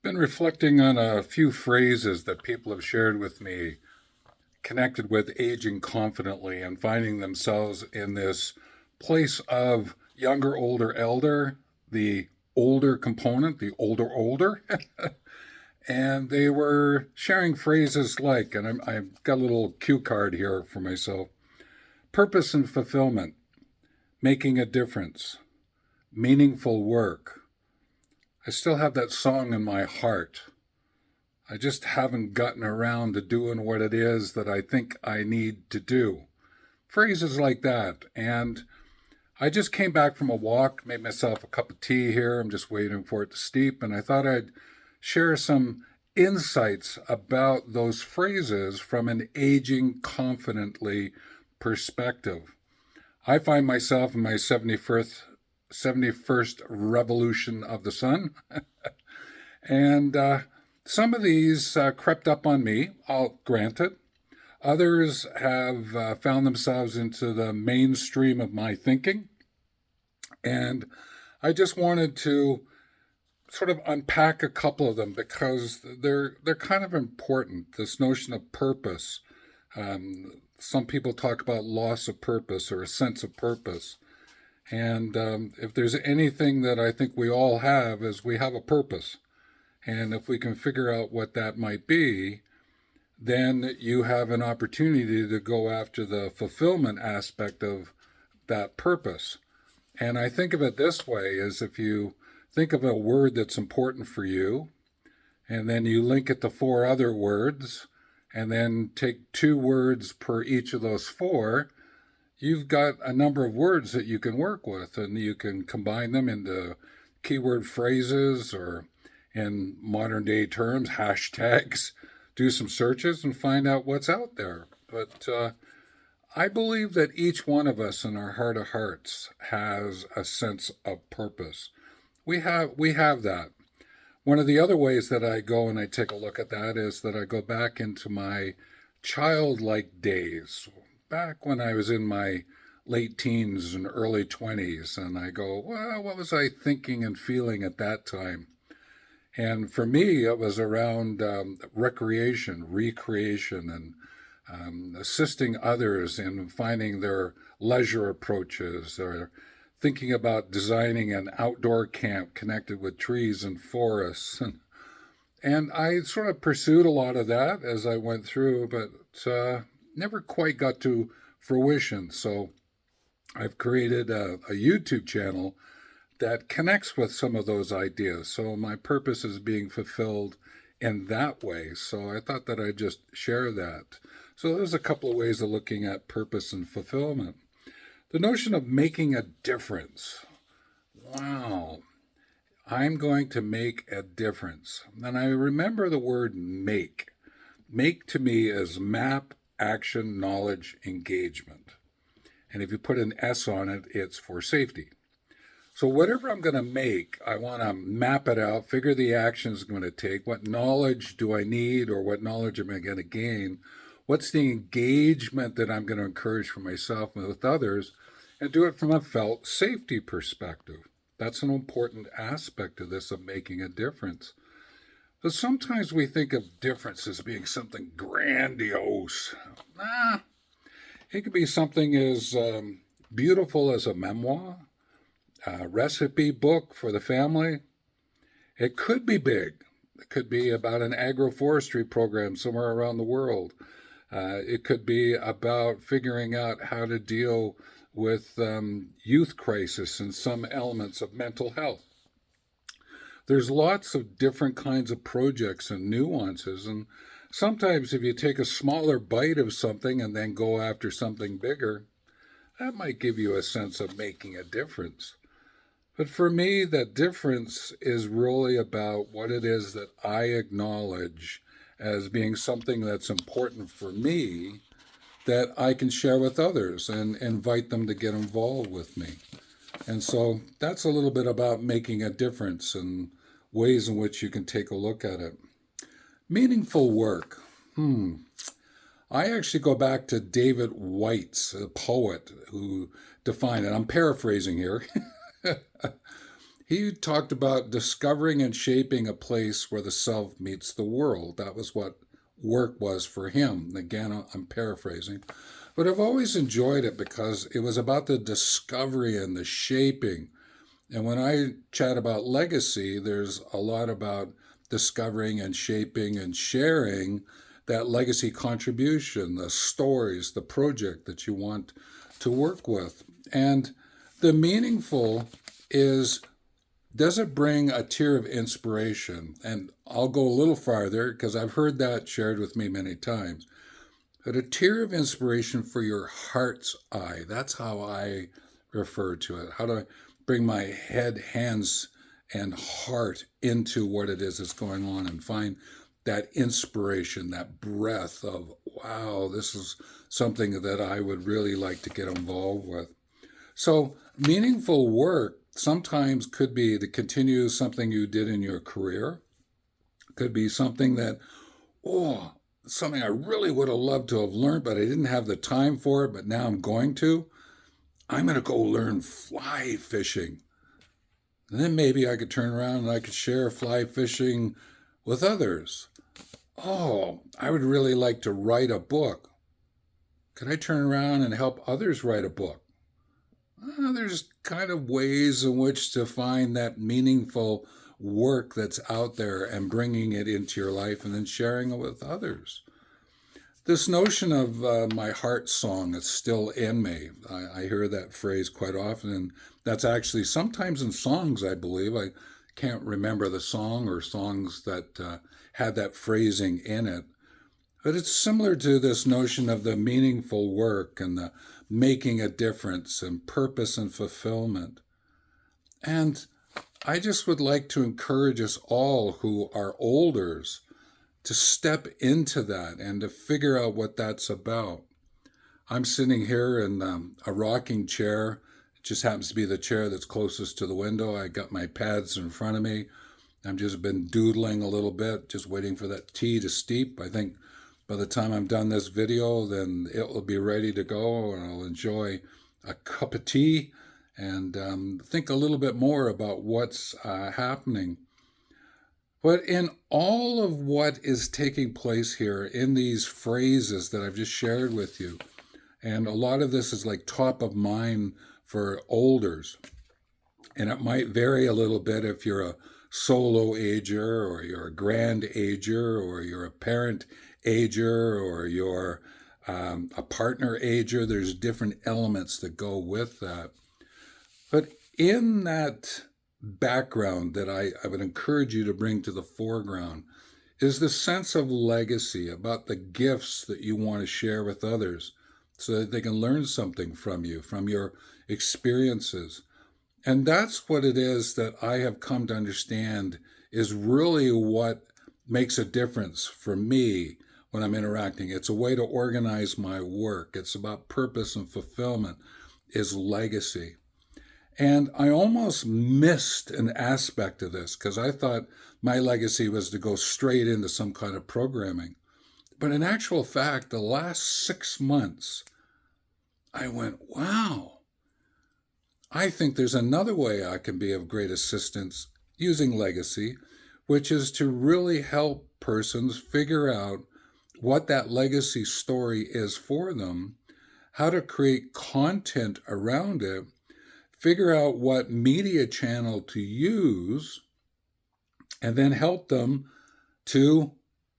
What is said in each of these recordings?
Been reflecting on a few phrases that people have shared with me connected with aging confidently and finding themselves in this place of younger, older, elder, the older component, the older, older. And they were sharing phrases like, and I've got a little cue card here for myself: purpose and fulfillment, making a difference, meaningful work. I still have that song in my heart. I just haven't gotten around to doing what it is that I think I need to do. Phrases like that. And I just came back from a walk, made myself a cup of tea here. I'm just waiting for it to steep. And I thought I'd share some insights about those phrases from an aging confidently perspective. I find myself in my 71st revolution of the sun. And some of these crept up on me, I'll grant it. Others have found themselves into the mainstream of my thinking. And I just wanted to sort of unpack a couple of them because they're kind of important. This notion of purpose. Some people talk about loss of purpose or a sense of purpose. And if there's anything that I think we all have is we have a purpose. And if we can figure out what that might be, then you have an opportunity to go after the fulfillment aspect of that purpose. And I think of it this way: is if you think of a word that's important for you, and then you link it to four other words, and then take two words per each of those four, you've got a number of words that you can work with, and you can combine them into keyword phrases, or in modern day terms, hashtags. Do some searches and find out what's out there. But I believe that each one of us in our heart of hearts has a sense of purpose. We have that. One of the other ways that I go and I take a look at that is that I go back into my childlike days, back when I was in my late teens and early 20s, and I go, well, what was I thinking and feeling at that time? And for me, it was around recreation, recreation, and assisting others in finding their leisure approaches, or thinking about designing an outdoor camp connected with trees and forests. And I sort of pursued a lot of that as I went through, but never quite got to fruition. So I've created a YouTube channel that connects with some of those ideas. So my purpose is being fulfilled in that way. So I thought that I'd just share that. So there's a couple of ways of looking at purpose and fulfillment. The notion of making a difference. Wow, I'm going to make a difference. And I remember the word make. Make to me is map, action, knowledge, engagement. And if you put an S on it, it's for safety. So whatever I'm going to make, I want to map it out, figure the actions I'm going to take, what knowledge do I need, or what knowledge am I going to gain, what's the engagement that I'm going to encourage for myself and with others, and do it from a felt safety perspective. That's an important aspect of this, of making a difference. But sometimes we think of difference as being something grandiose. Nah, it could be something as beautiful as a memoir, a recipe book for the family. It could be big. It could be about an agroforestry program somewhere around the world. It could be about figuring out how to deal with youth crisis and some elements of mental health. There's lots of different kinds of projects and nuances, and sometimes if you take a smaller bite of something and then go after something bigger, that might give you a sense of making a difference. But for me, that difference is really about what it is that I acknowledge as being something that's important for me that I can share with others and invite them to get involved with me. And so that's a little bit about making a difference and ways in which you can take a look at it. Meaningful work. I actually go back to David Whyte's, a poet, who defined it. I'm paraphrasing here. He talked about discovering and shaping a place where the self meets the world. That was what work was for him. Again, I'm paraphrasing. But I've always enjoyed it because it was about the discovery and the shaping. And when I chat about legacy, there's a lot about discovering and shaping and sharing that legacy contribution, the stories, the project that you want to work with. And the meaningful is, does it bring a tear of inspiration? And I'll go a little farther because I've heard that shared with me many times. But a tear of inspiration for your heart's eye. That's how I refer to it. How do I bring my head, hands, and heart into what it is that's going on and find that inspiration, that breath of, wow, this is something that I would really like to get involved with. So meaningful work sometimes could be to continue something you did in your career. Could be something that, oh, something I really would have loved to have learned, but I didn't have the time for it, but now I'm going to. I'm going to go learn fly fishing. And then maybe I could turn around and I could share fly fishing with others. Oh, I would really like to write a book. Could I turn around and help others write a book? There's kind of ways in which to find that meaningful work that's out there and bringing it into your life and then sharing it with others. This notion of my heart song is still in me. I hear that phrase quite often, and that's actually sometimes in songs, I believe. I can't remember the song or songs that had that phrasing in it. But it's similar to this notion of the meaningful work and the making a difference and purpose and fulfillment. And I just would like to encourage us all who are olders to step into that and to figure out what that's about. I'm sitting here in a rocking chair. It just happens to be the chair that's closest to the window. I got my pads in front of me. I've just been doodling a little bit, just waiting for that tea to steep. I think by the time I'm done this video, then it will be ready to go, and I'll enjoy a cup of tea and think a little bit more about what's happening. But in all of what is taking place here in these phrases that I've just shared with you, and a lot of this is like top of mind for olders, and it might vary a little bit if you're a solo ager or you're a grand ager or you're a parent ager or you're a partner ager. There's different elements that go with that. But in that background that I would encourage you to bring to the foreground is the sense of legacy, about the gifts that you want to share with others so that they can learn something from you, from your experiences. And that's what it is that I have come to understand is really what makes a difference for me when I'm interacting. It's a way to organize my work. It's about purpose and fulfillment, is legacy. And I almost missed an aspect of this because I thought my legacy was to go straight into some kind of programming. But in actual fact, the last 6 months, I went, wow, I think there's another way I can be of great assistance using legacy, which is to really help persons figure out what that legacy story is for them, how to create content around it, figure out what media channel to use, and then help them to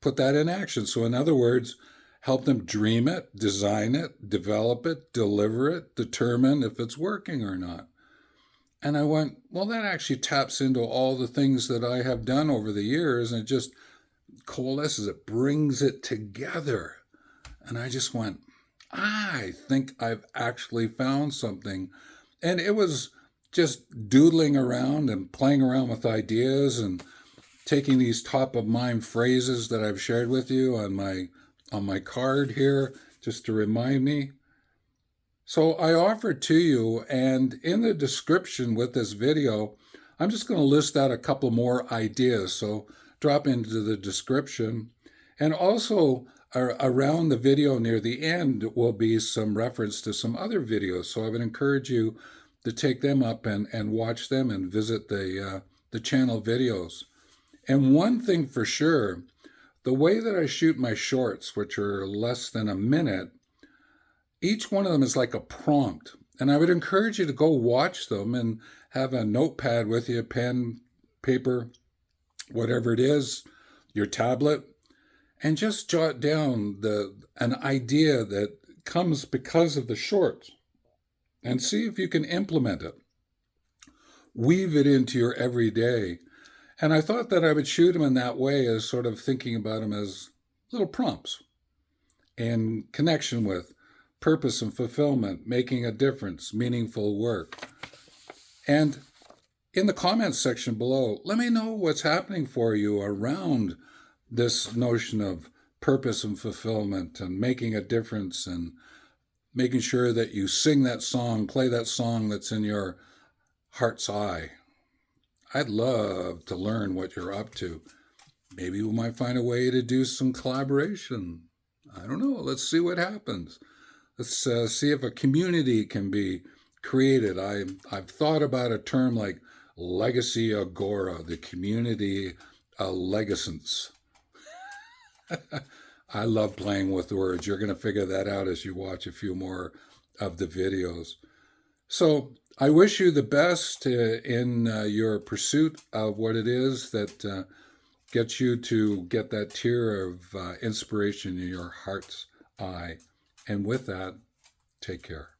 put that in action. So in other words, help them dream it, design it, develop it, deliver it, determine if it's working or not. And I went, well, that actually taps into all the things that I have done over the years, and it just coalesces, it brings it together. And I just went, I think I've actually found something. And it was just doodling around and playing around with ideas and taking these top of mind phrases that I've shared with you on my card here, just to remind me. So I offer to you, and in the description with this video, I'm just going to list out a couple more ideas. So drop into the description. And also around the video near the end will be some reference to some other videos. So I would encourage you to take them up and watch them and visit the channel videos. And one thing for sure, the way that I shoot my shorts, which are less than a minute, each one of them is like a prompt. And I would encourage you to go watch them and have a notepad with you, pen, paper, whatever it is, your tablet, and just jot down an idea that comes because of the shorts and see if you can implement it. Weave it into your everyday. And I thought that I would shoot them in that way, as sort of thinking about them as little prompts in connection with purpose and fulfillment, making a difference, meaningful work. And in the comments section below, let me know what's happening for you around this notion of purpose and fulfillment and making a difference and making sure that you sing that song, play that song that's in your heart's eye. I'd love to learn what you're up to. Maybe we might find a way to do some collaboration. I don't know. Let's see what happens. Let's see if a community can be created. I've thought about a term like legacy agora, the community legascence. I love playing with words. You're going to figure that out as you watch a few more of the videos. So I wish you the best in your pursuit of what it is that gets you to get that tear of inspiration in your heart's eye. And with that, take care.